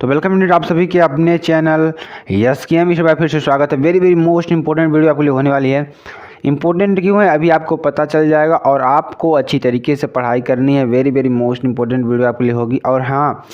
तो वेलकम आप सभी के अपने चैनल यस के एम फिर से स्वागत है। Very very most important video आपके लिए होने वाली है। इंपॉर्टेंट क्यों है अभी आपको पता चल जाएगा और आपको अच्छी तरीके से पढ़ाई करनी है। Very very most important video आपके लिए होगी। और हाँ,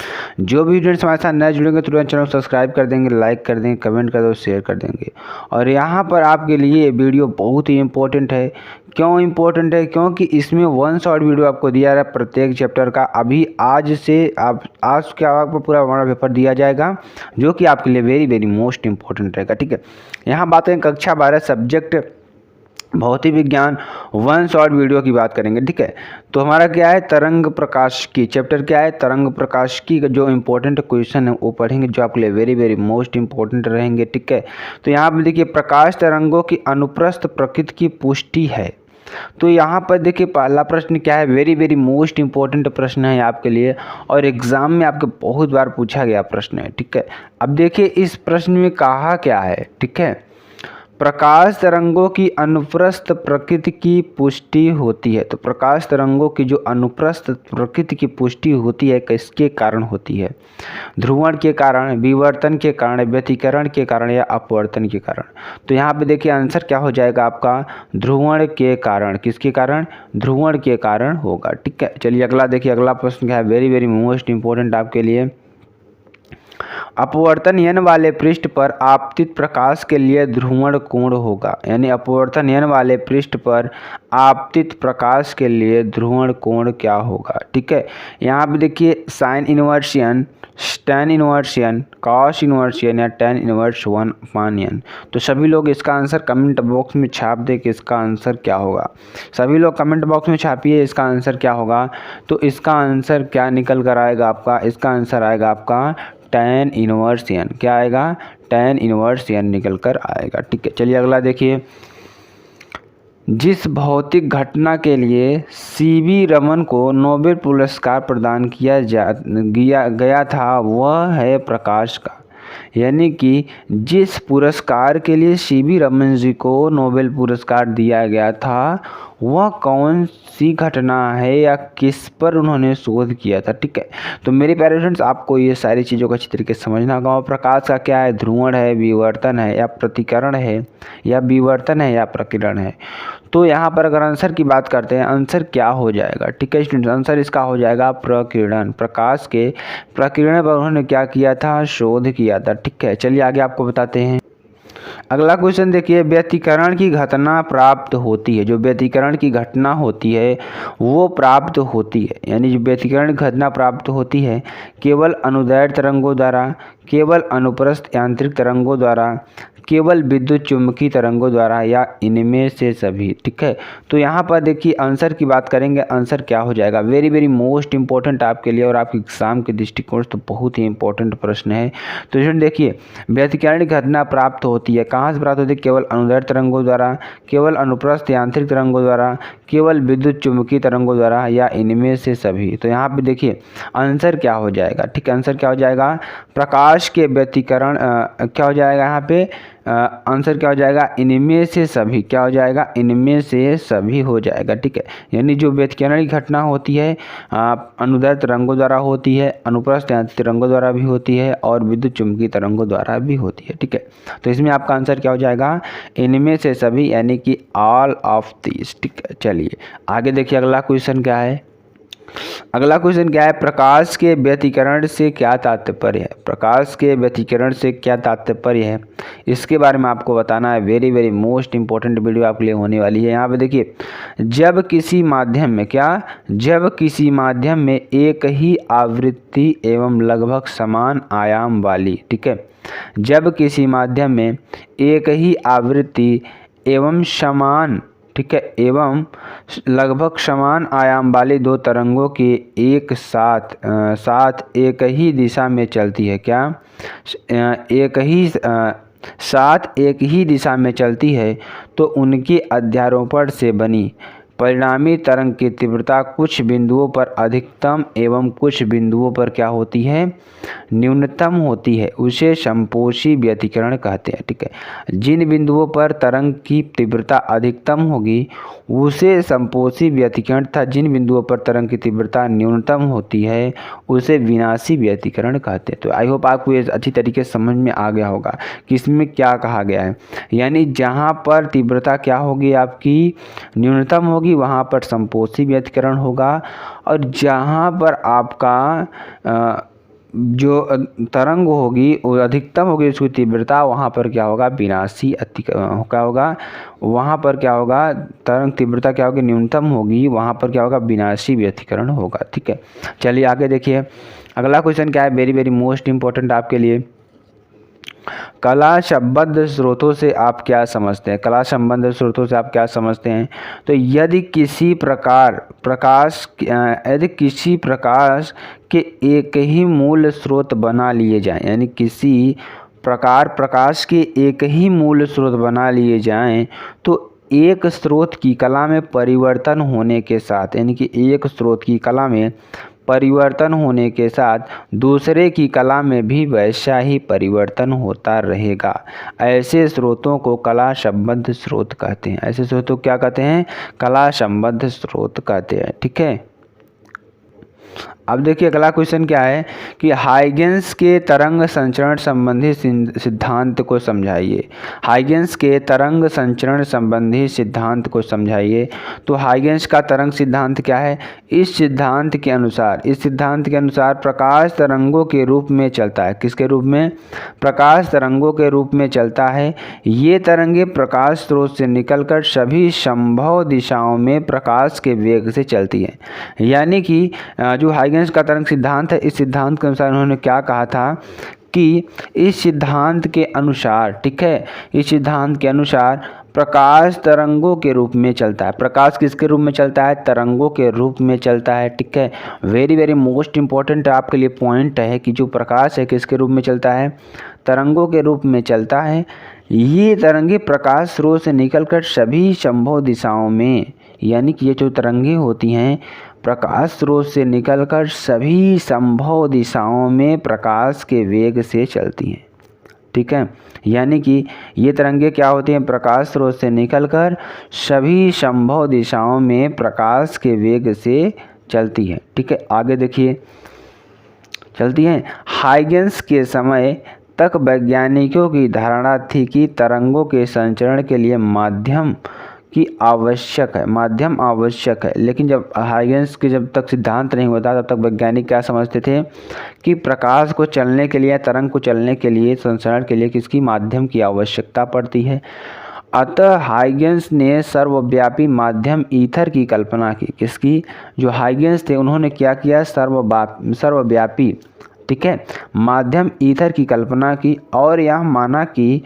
जो भी स्टूडेंट्स हमारे साथ नए जुड़ेंगे तुरंत चैनल सब्सक्राइब कर देंगे, लाइक कर देंगे, कमेंट कर दो, शेयर कर देंगे। और यहाँ पर आपके लिए वीडियो बहुत ही इंपॉर्टेंट है। क्यों इम्पोर्टेंट है? क्योंकि इसमें वन शॉट वीडियो आपको दिया रहा है प्रत्येक चैप्टर का। अभी आज से आज के आपको पूरा हमारा पेपर दिया जाएगा जो कि आपके लिए वेरी वेरी मोस्ट इंपॉर्टेंट रहेगा। ठीक है, यहाँ बात करें कक्षा 12 सब्जेक्ट भौतिक विज्ञान वन शॉट वीडियो की बात करेंगे। ठीक है, तो हमारा क्या है, तरंग प्रकाश की चैप्टर क्या है, तरंग प्रकाश की जो इंपॉर्टेंट क्वेश्चन है वो पढ़ेंगे जो आपके लिए वेरी वेरी मोस्ट इंपॉर्टेंट रहेंगे। ठीक है, तो यहाँ पर देखिए प्रकाश तरंगों की अनुप्रस्थ प्रकृति की पुष्टि है। तो यहाँ पर देखिए पहला प्रश्न क्या है, वेरी वेरी मोस्ट इंपॉर्टेंट प्रश्न है आपके लिए और एग्जाम में आपके बहुत बार पूछा गया प्रश्न है। ठीक है, अब देखिए इस प्रश्न में कहा क्या है। ठीक है, प्रकाश तरंगों की अनुप्रस्थ प्रकृति की पुष्टि होती है। तो प्रकाश तरंगों की जो अनुप्रस्थ प्रकृति की पुष्टि होती है किसके कारण होती है? ध्रुवण के कारण, विवर्तन के कारण, व्यतिकरण के कारण या अपवर्तन के कारण। तो यहाँ पे देखिए आंसर क्या हो जाएगा आपका, ध्रुवण के कारण। किसके कारण? ध्रुवण के कारण होगा। ठीक है, चलिए अगला देखिए, अगला प्रश्न क्या है, वेरी वेरी मोस्ट इंपॉर्टेंट आपके लिए। अपवर्तन वाले पृष्ठ पर आपतित प्रकाश के लिए ध्रुवण कोण होगा। यानी अपवर्तन वाले पृष्ठ पर आपतित प्रकाश के लिए ध्रुवण कोण क्या होगा? ठीक है, यहाँ पे देखिए साइन इन्वर्सियन, tan इन्वर्सियन, कॉस इन्वर्सियन या tan इन्वर्स 1/n। तो सभी लोग इसका आंसर कमेंट बॉक्स में छाप दे कि इसका आंसर क्या होगा। सभी लोग कमेंट बॉक्स में छापिए इसका आंसर क्या होगा। तो इसका आंसर क्या निकल कर आएगा आपका? इसका आंसर आएगा आपका tan इनवर्स n। क्या आएगा? tan इनवर्स n निकल कर आएगा। ठीक है, चलिए अगला देखिए। जिस भौतिक घटना के लिए सीवी रमन को नोबेल पुरस्कार प्रदान किया गया था वह है प्रकाश का। यानी कि जिस पुरस्कार के लिए सीवी रमन जी को नोबेल पुरस्कार दिया गया था वह कौन सी घटना है या किस पर उन्होंने शोध किया था। ठीक है, तो मेरे प्यारे फ्रेंड्स आपको ये सारी चीज़ों को अच्छी तरीके से समझना होगा। प्रकाश का क्या है, ध्रुवण है, विवर्तन है या प्रतिकरण है, या विवर्तन है या प्रकीर्णन है। तो यहाँ पर अगर आंसर की बात करते हैं, आंसर क्या हो जाएगा? ठीक है स्टूडेंट्स, आंसर इसका हो जाएगा प्रकीर्णन। प्रकाश के प्रकीर्णन पर उन्होंने क्या किया था? शोध किया था। ठीक है, चलिए आगे आपको बताते हैं। अगला क्वेश्चन देखिए, व्यतिकरण की घटना प्राप्त होती है। जो व्यतिकरण की घटना होती है वो प्राप्त होती है, यानी जो व्यतिकरण की घटना प्राप्त होती है केवल अनुदैर्ध्य तरंगों द्वारा, केवल अनुप्रस्थ यांत्रिक तरंगों द्वारा, केवल विद्युत चुम्बकीय तरंगों द्वारा या इनमें से सभी। ठीक है, तो यहाँ पर देखिए आंसर की बात करेंगे, आंसर क्या हो जाएगा? वेरी वेरी मोस्ट इंपॉर्टेंट आपके लिए और आपके एग्जाम के दृष्टिकोण से तो बहुत ही इंपॉर्टेंट प्रश्न है। तो स्टूडेंट देखिए, व्यतिकरण की घटना प्राप्त होती है, कहाँ से प्राप्त होती है? केवल अनुदैर्ध्य तरंगों द्वारा, केवल अनुप्रस्थ यांत्रिक तरंगों द्वारा, केवल विद्युत चुम्बकीय तरंगों द्वारा या इनमें से सभी। तो यहाँ पे देखिए आंसर क्या हो जाएगा? ठीक है, आंसर क्या हो जाएगा? प्रकाश के व्यतिकरण क्या हो जाएगा यहाँ पे? आंसर क्या हो जाएगा? इनमें से सभी। क्या हो जाएगा? इनमें से सभी हो जाएगा। ठीक है, यानी जो व्यतिकरण की घटना होती है अनुदैर्ध्य तरंगों द्वारा होती है, अनुप्रस्थ यांत्रिक तरंगों द्वारा भी होती है और विद्युत चुम्बकीय तरंगों द्वारा भी होती है। ठीक है, तो इसमें आपका आंसर क्या हो जाएगा? इनमें से सभी, यानी कि ऑल ऑफ दिस। ठीक है, चलिए आगे देखिए अगला क्वेश्चन क्या है। अगला क्वेश्चन क्या है, प्रकाश के व्यतिकरण से क्या तात्पर्य है? प्रकाश के व्यतिकरण से क्या तात्पर्य है इसके बारे में आपको बताना है। Very very most important video आपके लिए होने वाली है। यहाँ पे देखिए, जब किसी माध्यम में जब किसी माध्यम में एक ही आवृत्ति एवं लगभग समान आयाम वाली, ठीक है, जब किसी माध्यम में एक ही आवृत्ति एवं समान, ठीक है, एवं लगभग समान आयाम वाली दो तरंगों की एक साथ एक ही दिशा में चलती है। क्या? साथ एक ही दिशा में चलती है तो उनके अध्यारोपण से बनी परिणामी तरंग की तीव्रता कुछ बिंदुओं पर अधिकतम एवं कुछ बिंदुओं पर क्या होती है, न्यूनतम होती है, उसे समपोषी व्यतिकरण कहते हैं। ठीक है, जिन बिंदुओं पर तरंग की तीव्रता अधिकतम होगी उसे समपोषी व्यतिकरण तथा जिन बिंदुओं पर तरंग की तीव्रता न्यूनतम होती है उसे विनाशी व्यतिकरण कहते हैं। तो आई होप आपको ये अच्छी तरीके से समझ में आ गया होगा कि इसमें क्या कहा गया है। यानी जहाँ पर तीव्रता क्या होगी आपकी न्यूनतम होगी वहाँ पर समपोषी व्यतिकरण होगा, और जहाँ पर आपका जो तरंग होगी वो अधिकतम होगी उसकी तीव्रता, वहाँ पर क्या होगा विनाशी क्या होगा, वहाँ पर क्या होगा तरंग तीव्रता क्या होगी न्यूनतम होगी, वहाँ पर क्या होगा विनाशी व्यतिकरण होगा। ठीक है, चलिए आगे देखिए अगला क्वेश्चन क्या है, वेरी वेरी मोस्ट इम्पोर्टेंट आपके लिए। कला संबद्ध स्रोतों से आप क्या समझते हैं, कला संबद्ध स्रोतों से आप क्या समझते हैं। तो यदि किसी प्रकाश के एक ही मूल स्रोत बना लिए जाएं, यानी किसी प्रकाश के एक ही मूल स्रोत बना लिए जाएं, तो एक स्रोत की कला में परिवर्तन होने के साथ, यानी कि एक स्रोत की कला में परिवर्तन होने के साथ दूसरे की कला में भी वैसा ही परिवर्तन होता रहेगा। ऐसे स्रोतों को कला संबद्ध स्रोत कहते हैं। ऐसे स्रोतों को क्या कहते हैं, कला संबद्ध स्रोत कहते हैं। ठीक है, अब देखिए अगला क्वेश्चन क्या है कि हाइगेंस के तरंग संचरण संबंधी सिद्धांत को समझाइए। हाइगेंस के तरंग संचरण संबंधी सिद्धांत को समझाइए। तो हाइगेंस का तरंग सिद्धांत क्या है, इस सिद्धांत के अनुसार प्रकाश तरंगों के रूप में चलता है। किसके रूप में, प्रकाश तरंगों के रूप में चलता है। ये तरंगे प्रकाश स्रोत से निकलकर सभी संभव दिशाओं में प्रकाश के वेग से चलती हैं। यानी कि जो हाइगेंस का तरंग सिद्धांत है, इस सिद्धांत के अनुसार उन्होंने क्या कहा था कि इस सिद्धांत के अनुसार, ठीक है, इस सिद्धांत के अनुसार प्रकाश तरंगों के रूप में चलता है। प्रकाश किसके रूप में चलता है, तरंगों के रूप में चलता है। ठीक है, वेरी वेरी मोस्ट इम्पॉर्टेंट आपके लिए पॉइंट है कि जो प्रकाश है किसके रूप में चलता है, तरंगों के रूप में चलता है। ये तरंगे प्रकाश स्रोत से निकलकर सभी संभव दिशाओं में, यानी कि ये जो तरंगे होती हैं प्रकाश स्रोत से निकलकर सभी संभव दिशाओं में प्रकाश के वेग से चलती हैं। ठीक है, यानी कि ये तरंगे क्या होती हैं, प्रकाश स्रोत से निकलकर सभी संभव दिशाओं में प्रकाश के वेग से चलती हैं। ठीक है, आगे देखिए चलती हैं। हाइगेंस के समय तक वैज्ञानिकों की धारणा थी कि तरंगों के संचरण के लिए माध्यम आवश्यक है, लेकिन जब हाइगेंस के जब तक सिद्धांत नहीं होता तब तक वैज्ञानिक क्या समझते थे कि प्रकाश को चलने के लिए, तरंग को चलने के लिए, संचरण के लिए किसकी माध्यम की आवश्यकता पड़ती है। अतः हाइगेंस ने सर्वव्यापी माध्यम ईथर की कल्पना की। किसकी, जो हाइगेंस थे उन्होंने क्या किया, सर्वव्यापी, ठीक है, माध्यम ईथर की कल्पना की और यह माना कि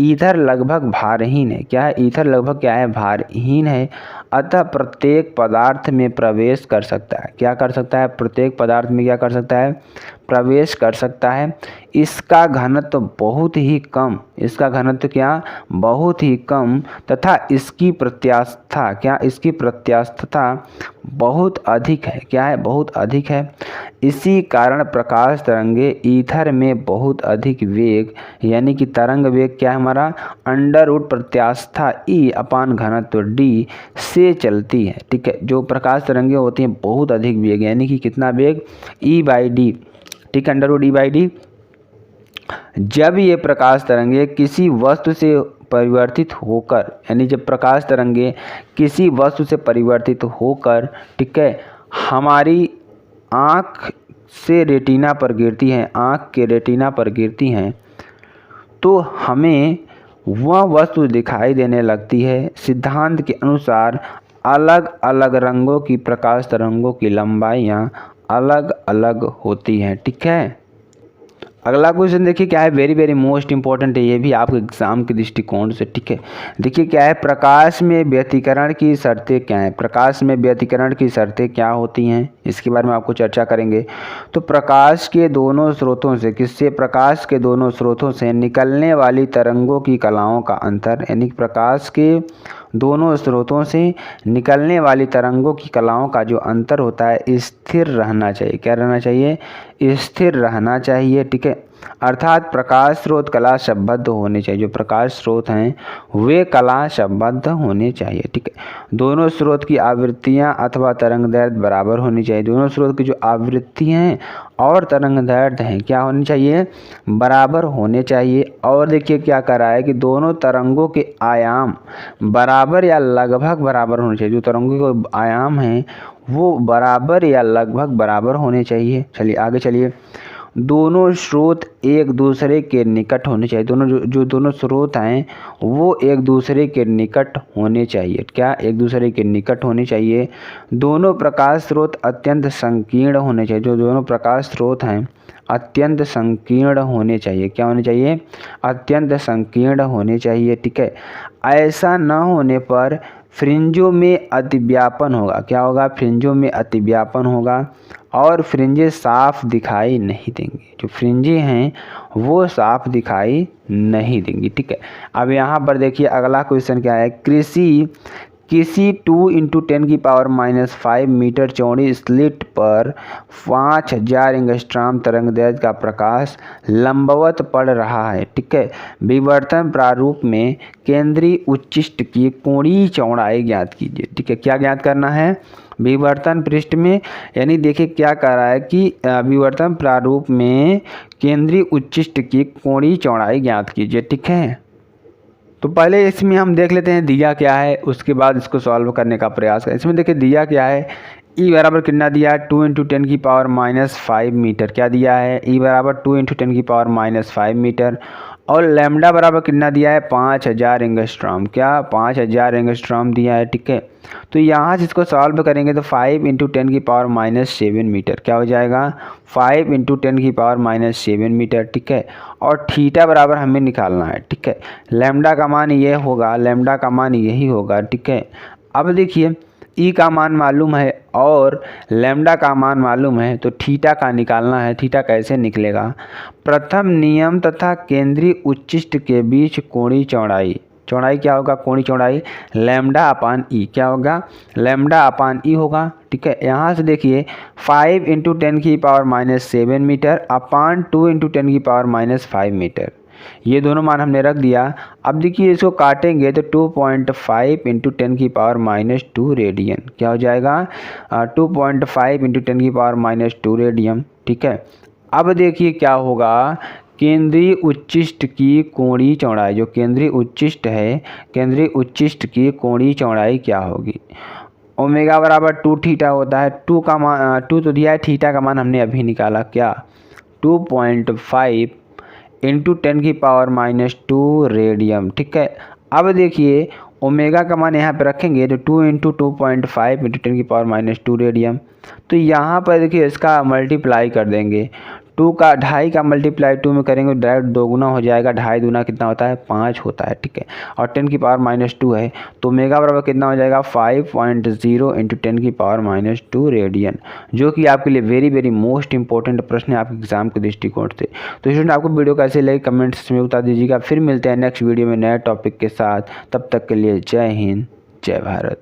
ईथर लगभग भारहीन है। क्या है, ईथर लगभग क्या है, भारहीन है। अतः प्रत्येक पदार्थ में प्रवेश कर सकता है। क्या कर सकता है, प्रत्येक पदार्थ में क्या कर सकता है, प्रवेश कर सकता है। इसका घनत्व बहुत ही कम, इसका घनत्व क्या, बहुत ही कम, तथा इसकी प्रत्यास्थता क्या, इसकी प्रत्यास्थता बहुत अधिक है। क्या है, बहुत अधिक है। इसी कारण प्रकाश तरंगे ईथर में बहुत अधिक वेग, यानी कि तरंग वेग क्या है हमारा, अंडरवुड प्रत्यास्था ई अपान घनत्व डी से चलती है। ठीक है, जो प्रकाश तरंगे होती हैं बहुत अधिक वेग, यानी कि कितना वेग, E/d, ठीक है, अंडरवुड E/d। जब ये प्रकाश तरंगे किसी वस्तु से परिवर्तित होकर, यानी जब प्रकाश तरंगे किसी वस्तु से परिवर्तित होकर, ठीक है, हमारी आँख से रेटिना पर गिरती हैं, आँख के रेटिना पर गिरती हैं, तो हमें वह वस्तु दिखाई देने लगती है। सिद्धांत के अनुसार अलग अलग रंगों की प्रकाश तरंगों की लंबाइयाँ अलग अलग होती हैं। ठीक है, अगला क्वेश्चन देखिए क्या है, वेरी वेरी मोस्ट इंपॉर्टेंट है, ये भी आपके एग्जाम के दृष्टिकोण से। ठीक है, देखिए क्या है, प्रकाश में व्यतिकरण की शर्तें क्या हैं, प्रकाश में व्यतिकरण की शर्तें क्या होती हैं, इसके बारे में आपको चर्चा करेंगे। तो प्रकाश के दोनों स्रोतों से, किससे, प्रकाश के दोनों स्रोतों से निकलने वाली तरंगों की कलाओं का अंतर, यानी प्रकाश के दोनों स्रोतों से निकलने वाली तरंगों की कलाओं का जो अंतर होता है स्थिर रहना चाहिए। क्या रहना चाहिए? स्थिर रहना चाहिए। ठीक है, अर्थात प्रकाश स्रोत कला शब्दबद्ध होने चाहिए। जो प्रकाश स्रोत हैं वे कला शब्दबद्ध होने चाहिए। ठीक है, दोनों स्रोत की आवृत्तियां अथवा तरंगदैर्घ्य बराबर होनी चाहिए। दोनों स्रोत की जो आवृत्तियां हैं और तरंगदैर्घ्य हैं क्या होनी चाहिए? बराबर होने चाहिए। और देखिए क्या कर रहा है कि दोनों तरंगों के आयाम बराबर या लगभग बराबर होने चाहिए। जो तरंगों के आयाम हैं वो बराबर या लगभग बराबर होने चाहिए। चलिए आगे चलिए। दोनों स्रोत एक दूसरे के निकट होने चाहिए। जो दोनों स्रोत हैं वो एक दूसरे के निकट होने चाहिए। क्या? एक दूसरे के निकट होने चाहिए। दोनों प्रकाश स्रोत अत्यंत संकीर्ण होने चाहिए। जो दोनों प्रकाश स्रोत हैं अत्यंत संकीर्ण होने चाहिए। क्या होने चाहिए? अत्यंत संकीर्ण होने चाहिए। ठीक है, ऐसा न होने पर फ्रिंजों में अतिव्यापन होगा। क्या होगा? फ्रिंजों में अतिव्यापन होगा और फ्रिंजें साफ दिखाई नहीं देंगी। जो फ्रिंजें हैं वो साफ दिखाई नहीं देंगी। ठीक है, अब यहाँ पर देखिए अगला क्वेश्चन क्या है। किसी 2 × 10⁻⁵ मीटर चौड़ी स्लिट पर 5000 एंगस्ट्रॉम तरंगदैर्घ्य का प्रकाश लंबवत पड़ रहा है। ठीक है, विवर्तन प्रारूप में केंद्रीय उच्चिष्ट की कोणीय चौड़ाई ज्ञात कीजिए। ठीक है, क्या ज्ञात करना है? विवर्तन पृष्ठ में, यानी देखिए क्या कर रहा है कि विवर्तन प्रारूप में केंद्रीय उच्चिष्ट की कोणीय चौड़ाई ज्ञात कीजिए। ठीक है, तो पहले इसमें हम देख लेते हैं दिया क्या है, उसके बाद इसको सॉल्व करने का प्रयास करें। इसमें देखिए दिया क्या है। ई बराबर कितना दिया है? 2 × 10⁻⁵ मीटर। क्या दिया है? ई बराबर 2 × 10⁻⁵ मीटर। और लैम्डा बराबर कितना दिया है? 5000 एंगस्ट्रॉम। क्या? 5000 एंगस्ट्रॉम दिया है। ठीक है, तो यहाँ से इसको सॉल्व करेंगे तो 5 × 10⁻⁷ मीटर क्या हो जाएगा? 5 × 10⁻⁷ मीटर। ठीक है, और थीटा बराबर हमें निकालना है। ठीक है, लैम्डा का मान ये होगा, लैम्डा का मान यही होगा। ठीक है, अब देखिए ई का मान मालूम है और लैम्डा का मान मालूम है, तो थीटा का निकालना है। थीटा कैसे निकलेगा? प्रथम नियम तथा केंद्रीय उच्चिष्ट के बीच कोणीय चौड़ाई। चौड़ाई क्या होगा? कोणीय चौड़ाई लैम्डा अपान ई। क्या होगा? लैम्डा अपान ई होगा। ठीक है, यहाँ से देखिए 5 × 10⁻⁷ मीटर अपान 2 × 10⁻⁵ मीटर, ये दोनों मान हमने रख दिया। अब देखिए इसको काटेंगे तो 2.5 × 10⁻⁻² रेडियन क्या हो जाएगा? 2.5 × 10⁻⁻² रेडियन। ठीक है, अब देखिए क्या होगा। केंद्रीय उच्चिष्ट की कोणीय चौड़ाई, जो केंद्रीय उच्चिष्ट है, केंद्रीय उच्चिष्ट की कोणीय चौड़ाई क्या होगी? ओमेगा बराबर 2 थीटा होता है। 2 का मान 2 तो दिया है, थीटा का मान हमने अभी निकाला। क्या? 2.5 × 10⁻⁻² रेडियन। ठीक है, अब देखिए ओमेगा का मान यहाँ पे रखेंगे तो 2 × 2.5 × 10⁻⁻² रेडियन। तो यहाँ पर देखिए इसका मल्टीप्लाई कर देंगे। 2 का 2.5 का मल्टीप्लाई 2 में करेंगे डायरेक्ट दोगुना हो जाएगा। 2.5 दूना कितना होता है? 5 होता है। ठीक है, और 10⁻⁻² है तो ओमेगा बराबर कितना हो जाएगा? 5.0 × 10⁻⁻² रेडियन, जो कि आपके लिए वेरी वेरी मोस्ट इंपॉर्टेंट प्रश्न है आपके एग्जाम के दृष्टिकोण से। तो स्टूडेंट आपको वीडियो कैसे लगे कमेंट्स में बता दीजिएगा। फिर मिलते हैं नेक्स्ट वीडियो में नए टॉपिक के साथ। तब तक के लिए जय हिंद, जय भारत।